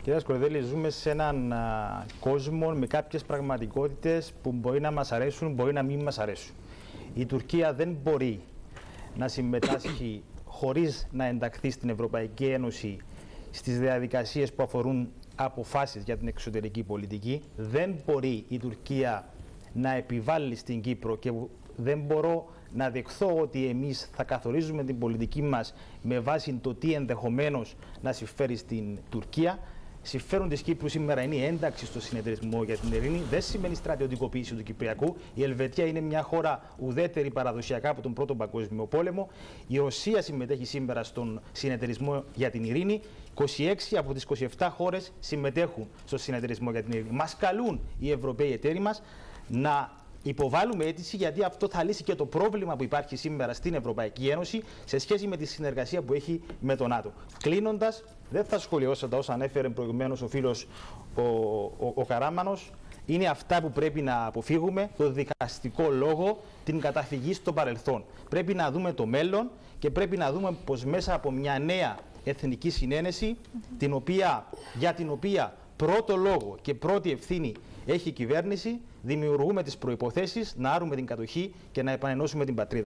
Κύριε Σκορδέλη, ζούμε σε έναν κόσμο με κάποιες πραγματικότητες που μπορεί να μας αρέσουν, μπορεί να μην μας αρέσουν. Η Τουρκία δεν μπορεί να συμμετάσχει χωρίς να ενταχθεί στην Ευρωπαϊκή Ένωση στις διαδικασίες που αφορούν αποφάσεις για την εξωτερική πολιτική. Δεν μπορεί η Τουρκία να επιβάλλει στην Κύπρο και δεν μπορώ να δεχθώ ότι εμείς θα καθορίζουμε την πολιτική μας με βάση το τι ενδεχομένως να συμφέρει στην Τουρκία. Συμφέρον της Κύπρου σήμερα είναι η ένταξη στο συνεταιρισμό για την ειρήνη. Δεν σημαίνει στρατιωτικοποίηση του Κυπριακού. Η Ελβετία είναι μια χώρα ουδέτερη παραδοσιακά από τον Πρώτο Παγκόσμιο Πόλεμο. Η Ρωσία συμμετέχει σήμερα στον συνεταιρισμό για την ειρήνη. 26 από τις 27 χώρες συμμετέχουν στο συνεταιρισμό για την ειρήνη. Μας καλούν οι Ευρωπαίοι εταίροι μας να υποβάλουμε αίτηση, γιατί αυτό θα λύσει και το πρόβλημα που υπάρχει σήμερα στην Ευρωπαϊκή Ένωση σε σχέση με τη συνεργασία που έχει με τον ΝΑΤΟ. Κλείνοντας, δεν θα σχολιώσω τα όσα ανέφερε προηγουμένως ο φίλος ο Καράμανος. Είναι αυτά που πρέπει να αποφύγουμε, το δικαστικό λόγο, την καταφυγή στο παρελθόν. Πρέπει να δούμε το μέλλον και πρέπει να δούμε πως μέσα από μια νέα εθνική συνένεση, για την οποία πρώτο λόγο και πρώτη ευθύνη έχει η κυβέρνηση, δημιουργούμε τις προϋποθέσεις να άρουμε την κατοχή και να επανενώσουμε την πατρίδα.